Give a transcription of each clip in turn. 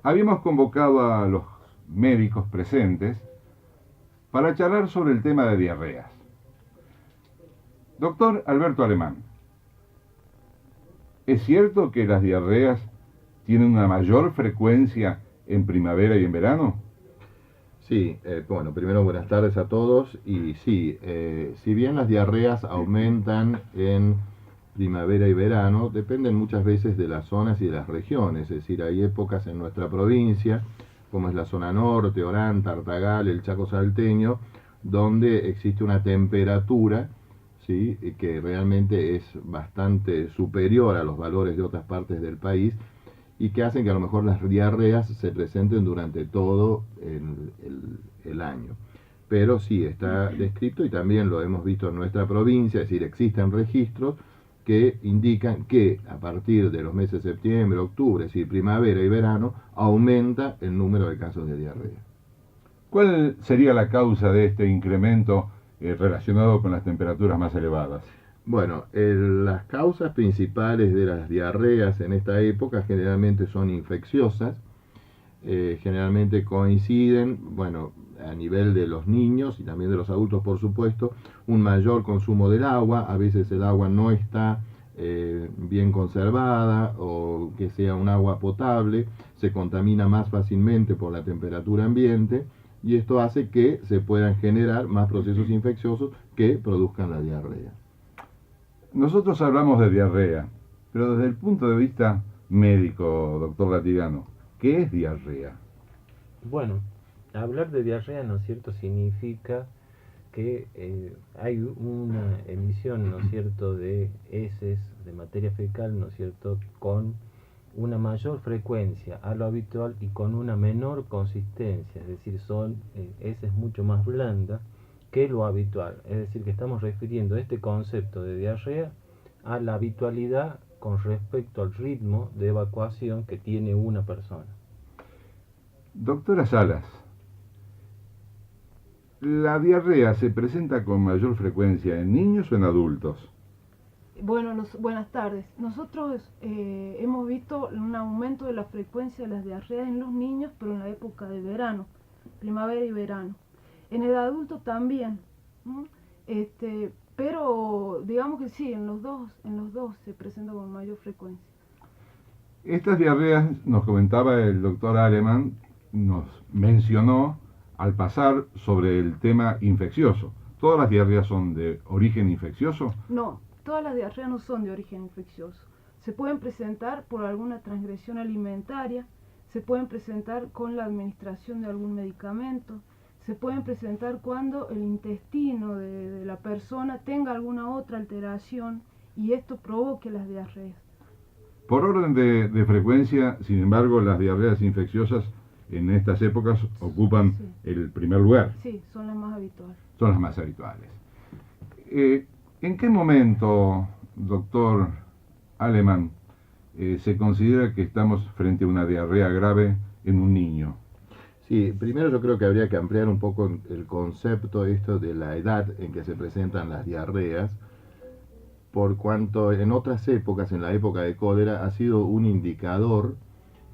Habíamos convocado a los médicos presentes para charlar sobre el tema de diarreas. Doctor Alberto Alemán, ¿es cierto que las diarreas tienen una mayor frecuencia en primavera y en verano? Sí, bueno, primero buenas tardes a todos y sí, si bien las diarreas aumentan en primavera y verano, dependen muchas veces de las zonas y de las regiones, es decir, hay épocas en nuestra provincia, como es la zona norte, Orán, Tartagal, el Chaco salteño, donde existe una temperatura, ¿sí?, que realmente es bastante superior a los valores de otras partes del país y que hacen que a lo mejor las diarreas se presenten durante todo el año. Pero sí, está descrito y también lo hemos visto en nuestra provincia, es decir, existen registros que indican que a partir de los meses de septiembre, octubre, es decir, primavera y verano, aumenta el número de casos de diarrea. ¿Cuál sería la causa de este incremento relacionado con las temperaturas más elevadas? Bueno, las causas principales de las diarreas en esta época generalmente son infecciosas, generalmente coinciden, bueno, a nivel de los niños y también de los adultos, por supuesto, un mayor consumo del agua, a veces el agua no está bien conservada o que sea un agua potable, se contamina más fácilmente por la temperatura ambiente y esto hace que se puedan generar más procesos infecciosos que produzcan la diarrea. Nosotros hablamos de diarrea, pero desde el punto de vista médico, doctor Latigano, ¿qué es diarrea? Bueno, hablar de diarrea, ¿no es cierto?, significa que hay una emisión, ¿no es cierto?, de heces, de materia fecal, ¿no es cierto?, con una mayor frecuencia a lo habitual y con una menor consistencia, es decir, son heces mucho más blandas que lo habitual. Es decir, que estamos refiriendo este concepto de diarrea a la habitualidad con respecto al ritmo de evacuación que tiene una persona. Doctora Salas, ¿la diarrea se presenta con mayor frecuencia en niños o en adultos? Bueno, buenas tardes. Nosotros hemos visto un aumento de la frecuencia de las diarreas en los niños, pero en la época de verano, primavera y verano. En el adulto también, ¿no? Pero digamos que sí, en los dos se presenta con mayor frecuencia. Estas diarreas, nos comentaba el doctor Alemán, nos mencionó al pasar sobre el tema infeccioso. ¿Todas las diarreas son de origen infeccioso? No, todas las diarreas no son de origen infeccioso. Se pueden presentar por alguna transgresión alimentaria, se pueden presentar con la administración de algún medicamento, se pueden presentar cuando el intestino de la persona tenga alguna otra alteración y esto provoque las diarreas. Por orden de frecuencia, sin embargo, las diarreas infecciosas en estas épocas ocupan Sí, el primer lugar, sí, son las más habituales. son las más habituales. ¿En qué momento, doctor Alemán, se considera que estamos frente a una diarrea grave en un niño? Sí, primero yo creo que habría que ampliar un poco el concepto esto de la edad en que se presentan las diarreas, por cuanto en otras épocas, en la época de cólera, ha sido un indicador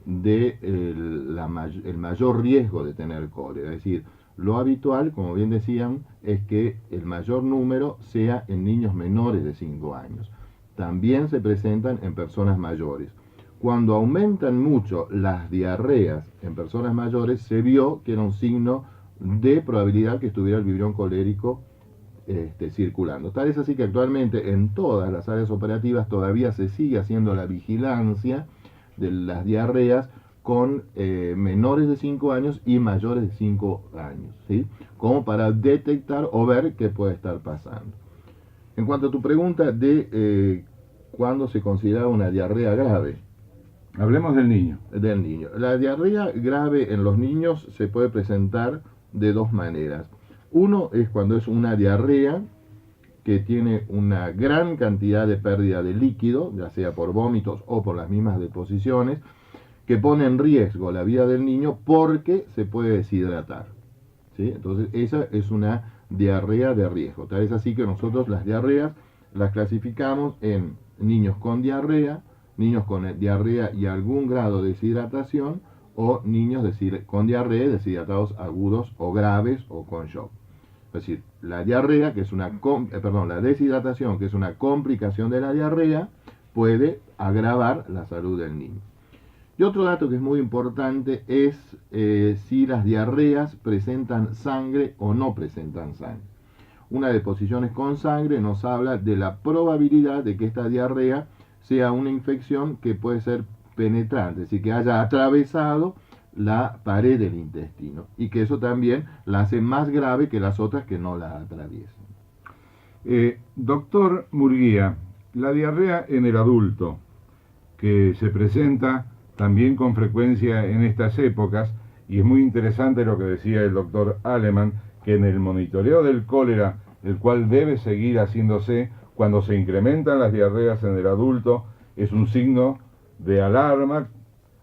de el mayor riesgo de tener cólera. Es decir, lo habitual, como bien decían, es que el mayor número sea en niños menores de 5 años. También se presentan en personas mayores. Cuando aumentan mucho las diarreas en personas mayores, se vio que era un signo de probabilidad que estuviera el vibrión colérico circulando. Tal es así que actualmente en todas las áreas operativas todavía se sigue haciendo la vigilancia de las diarreas con menores de 5 años y mayores de 5 años, ¿sí?, como para detectar o ver qué puede estar pasando. En cuanto a tu pregunta de cuándo se considera una diarrea grave, Hablemos del niño. del niño. La diarrea grave en los niños se puede presentar de dos maneras. Uno es cuando es una diarrea que tiene una gran cantidad de pérdida de líquido, ya sea por vómitos o por las mismas deposiciones, que pone en riesgo la vida del niño porque se puede deshidratar, ¿sí? Entonces esa es una diarrea de riesgo. Tal es así que nosotros las diarreas las clasificamos en niños con diarrea y algún grado de deshidratación o niños con diarrea, deshidratados agudos o graves o con shock. Es decir, la diarrea, que es la deshidratación, que es una complicación de la diarrea, puede agravar la salud del niño. Y otro dato que es muy importante es si las diarreas presentan sangre o no presentan sangre. Una deposición con sangre nos habla de la probabilidad de que esta diarrea sea una infección que puede ser penetrante, es decir, que haya atravesado la pared del intestino y que eso también la hace más grave que las otras que no la atraviesan. Doctor Murguía, la diarrea en el adulto, que se presenta también con frecuencia en estas épocas, y es muy interesante lo que decía el doctor Aleman, que en el monitoreo del cólera, el cual debe seguir haciéndose cuando se incrementan las diarreas en el adulto, es un signo de alarma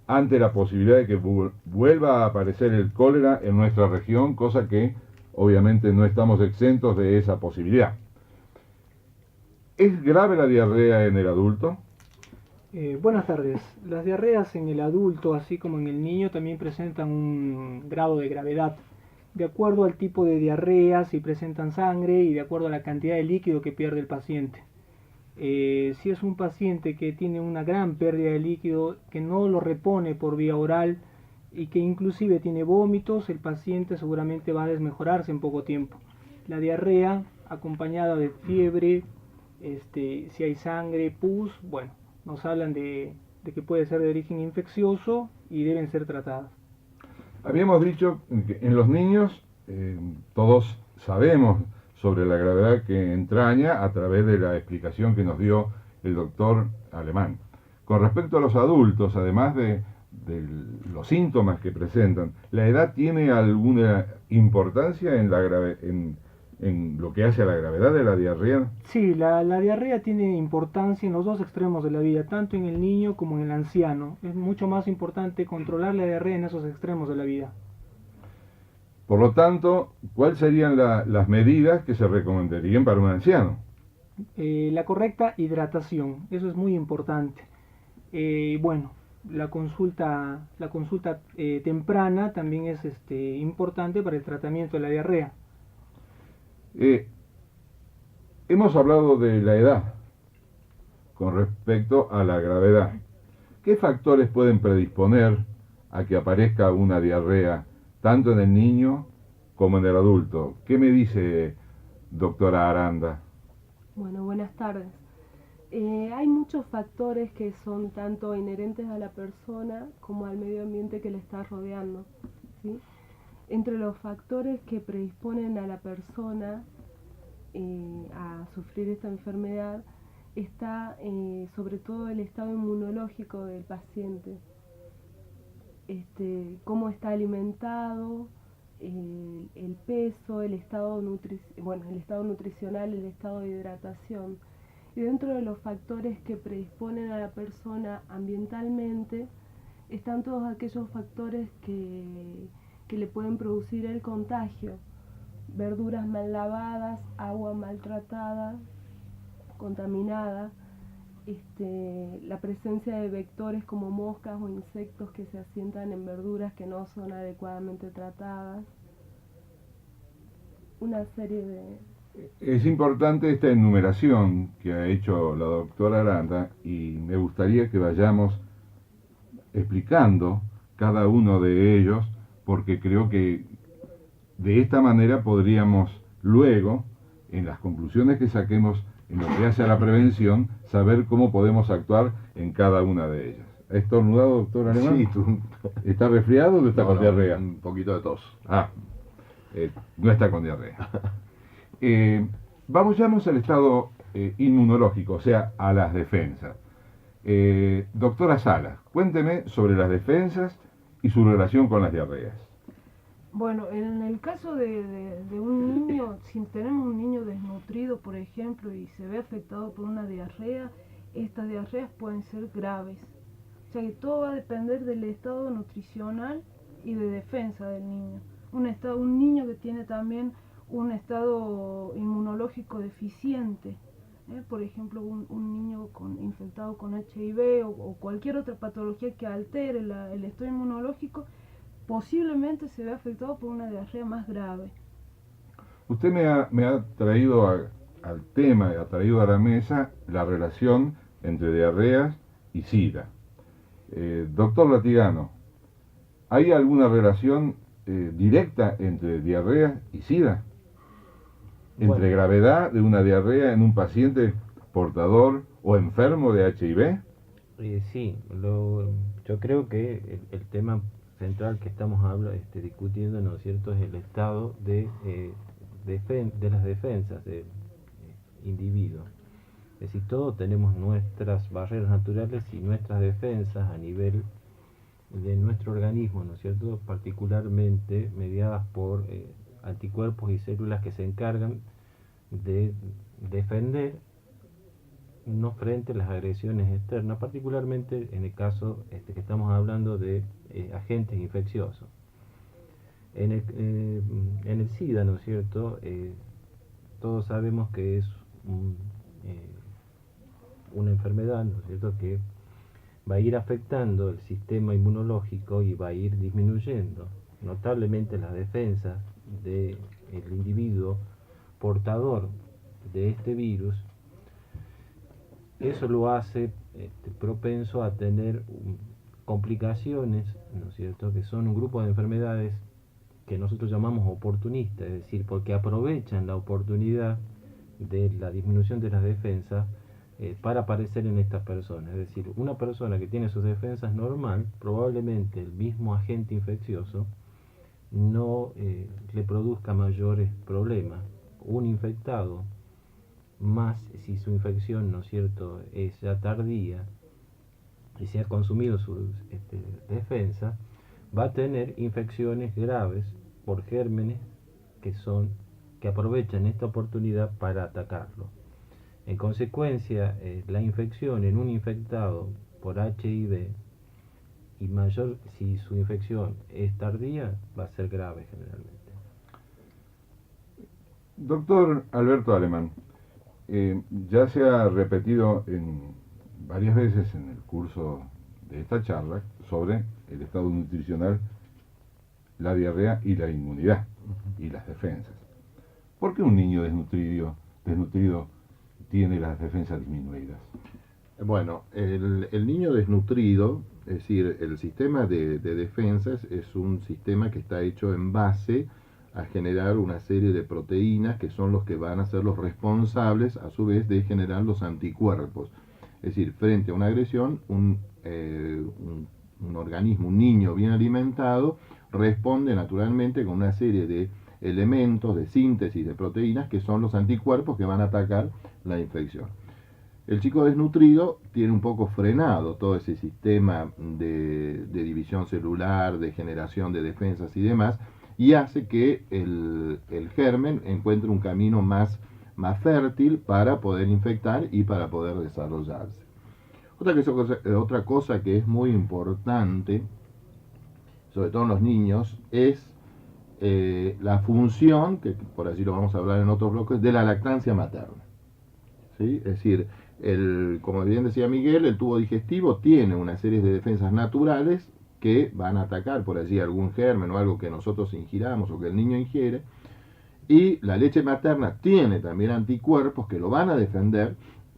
ante la posibilidad de que vuelva a aparecer el cólera en nuestra región, cosa que obviamente no estamos exentos de esa posibilidad. ¿Es grave la diarrea en el adulto? Buenas tardes. Las diarreas en el adulto, así como en el niño, también presentan un grado de gravedad. De acuerdo al tipo de diarrea, si presentan sangre y de acuerdo a la cantidad de líquido que pierde el paciente. Si es un paciente que tiene una gran pérdida de líquido, que no lo repone por vía oral y que inclusive tiene vómitos, el paciente seguramente va a desmejorarse en poco tiempo. La diarrea acompañada de fiebre, si hay sangre, pus, bueno, nos hablan de que puede ser de origen infeccioso y deben ser tratadas. Habíamos dicho que en los niños todos sabemos sobre la gravedad que entraña a través de la explicación que nos dio el doctor Alemán. Con respecto a los adultos, además de los síntomas que presentan, ¿la edad tiene alguna importancia en lo que hace a la gravedad de la diarrea? Sí, la diarrea tiene importancia en los dos extremos de la vida, tanto en el niño como en el anciano. Es mucho más importante controlar la diarrea en esos extremos de la vida. Por lo tanto, ¿cuáles serían las medidas que se recomendarían para un anciano? La correcta hidratación, eso es muy importante. Bueno, la consulta temprana también es importante para el tratamiento de la diarrea. Hemos hablado de la edad con respecto a la gravedad. ¿Qué factores pueden predisponer a que aparezca una diarrea tanto en el niño como en el adulto? ¿Qué me dice, doctora Aranda? Bueno, buenas tardes. Hay muchos factores que son tanto inherentes a la persona como al medio ambiente que le está rodeando, ¿sí? Entre los factores que predisponen a la persona a sufrir esta enfermedad está sobre todo el estado inmunológico del paciente, cómo está alimentado, el peso, el estado nutricional, el estado de hidratación. Y dentro de los factores que predisponen a la persona ambientalmente están todos aquellos factores que le pueden producir el contagio: verduras mal lavadas, agua maltratada, contaminada, la presencia de vectores como moscas o insectos que se asientan en verduras que no son adecuadamente tratadas, una serie de... Es importante esta enumeración que ha hecho la doctora Aranda y me gustaría que vayamos explicando cada uno de ellos, porque creo que de esta manera podríamos luego, en las conclusiones que saquemos en lo que hace a la prevención, saber cómo podemos actuar en cada una de ellas. ¿Ha estornudado, doctor Alemán? Sí, tú. ¿Está resfriado o está con diarrea? Un poquito de tos. No está con diarrea. Vamos al estado inmunológico, o sea, a las defensas. Doctora Salas, cuénteme sobre las defensas y su relación con las diarreas. Bueno, en el caso de un niño, si tenemos un niño desnutrido, por ejemplo, y se ve afectado por una diarrea, estas diarreas pueden ser graves. O sea que todo va a depender del estado nutricional y de defensa del niño. Un niño que tiene también un estado inmunológico deficiente, Por ejemplo, un niño infectado con HIV o cualquier otra patología que altere el estado inmunológico, posiblemente se vea afectado por una diarrea más grave. Usted me ha traído al tema, ha traído a la mesa la relación entre diarreas y SIDA. Doctor Latigano, ¿hay alguna relación directa entre diarreas y SIDA? ¿Entre Bueno. gravedad de una diarrea en un paciente portador o enfermo de HIV? Sí, yo creo que el tema central que estamos discutiendo, ¿no es cierto?, es el estado de las defensas del individuo. Es decir, todos tenemos nuestras barreras naturales y nuestras defensas a nivel de nuestro organismo, ¿no es cierto?, particularmente mediadas por anticuerpos y células que se encargan de defender no frente a las agresiones externas, particularmente en el caso que estamos hablando de agentes infecciosos. En el SIDA, ¿no es cierto?, todos sabemos que es una enfermedad, ¿no es cierto?, que va a ir afectando el sistema inmunológico y va a ir disminuyendo notablemente las defensas del individuo portador de este virus. Eso lo hace propenso a tener complicaciones, ¿no es cierto?, que son un grupo de enfermedades que nosotros llamamos oportunistas, es decir, porque aprovechan la oportunidad de la disminución de las defensas para aparecer en estas personas. Es decir, una persona que tiene sus defensas normal, probablemente el mismo agente infeccioso no le produzca mayores problemas. Un infectado, más si su infección, ¿no es cierto?, es ya tardía y se ha consumido sus defensas, va a tener infecciones graves por gérmenes que aprovechan esta oportunidad para atacarlo. En consecuencia, la infección en un infectado por HIV, y mayor si su infección es tardía, va a ser grave generalmente. Doctor Alberto Alemán, ya se ha repetido varias veces en el curso de esta charla sobre el estado nutricional, la diarrea y la inmunidad y las defensas. ¿Por qué un niño desnutrido tiene las defensas disminuidas? Bueno, el niño desnutrido, es decir, el sistema de defensas es un sistema que está hecho en base a generar una serie de proteínas que son los que van a ser los responsables a su vez de generar los anticuerpos. Es decir, frente a una agresión, un organismo, un niño bien alimentado, responde naturalmente con una serie de elementos de síntesis de proteínas que son los anticuerpos que van a atacar la infección. El chico desnutrido tiene un poco frenado todo ese sistema de división celular, de generación de defensas y demás, y hace que el germen encuentre un camino más fértil para poder infectar y para poder desarrollarse. Otra cosa que es muy importante, sobre todo en los niños, es la función, que por allí lo vamos a hablar en otros bloques, de la lactancia materna. ¿Sí? Es decir, como bien decía Miguel, el tubo digestivo tiene una serie de defensas naturales que van a atacar por allí algún germen o algo que nosotros ingiramos o que el niño ingiere, y la leche materna tiene también anticuerpos que lo van a defender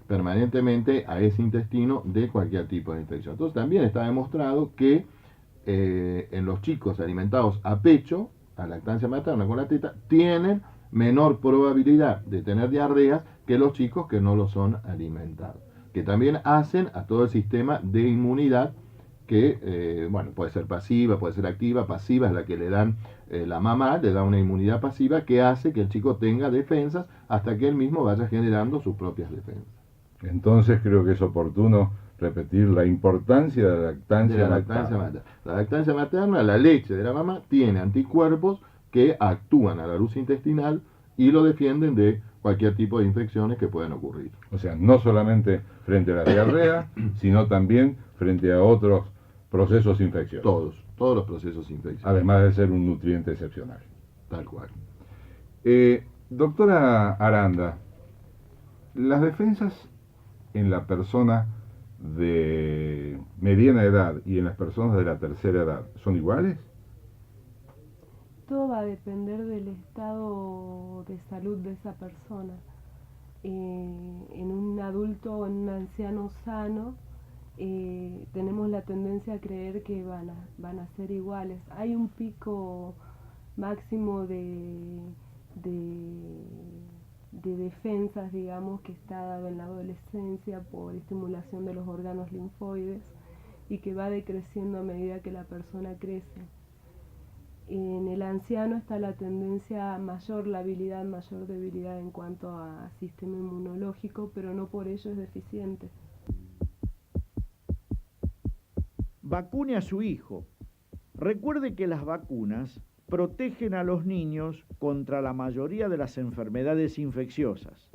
permanentemente a ese intestino de cualquier tipo de infección. Entonces también está demostrado que en los chicos alimentados a pecho, a lactancia materna con la teta, tienen menor probabilidad de tener diarreas que los chicos que no lo son alimentados, que también hacen a todo el sistema de inmunidad que, bueno, puede ser pasiva, puede ser activa. Pasiva es la que le dan la mamá, le da una inmunidad pasiva que hace que el chico tenga defensas hasta que él mismo vaya generando sus propias defensas. Entonces creo que es oportuno repetir la importancia de la lactancia materna. La lactancia materna, la leche de la mamá, tiene anticuerpos que actúan a la luz intestinal y lo defienden de cualquier tipo de infecciones que puedan ocurrir. O sea, no solamente frente a la diarrea, sino también frente a otros procesos infecciosos. Todos los procesos infecciosos. Además de ser un nutriente excepcional. Tal cual. Doctora Aranda, Las defensas en la persona de mediana edad y en las personas de la tercera edad son iguales. Todo va a depender del estado de salud de esa persona. En un adulto o en un anciano sano, tenemos la tendencia a creer que van a ser iguales. Hay un pico máximo de defensas, digamos, que está dado en la adolescencia por estimulación de los órganos linfoides y que va decreciendo a medida que la persona crece. En el anciano está la tendencia a mayor labilidad, mayor debilidad en cuanto a sistema inmunológico, pero no por ello es deficiente. Vacune a su hijo. Recuerde que las vacunas protegen a los niños contra la mayoría de las enfermedades infecciosas.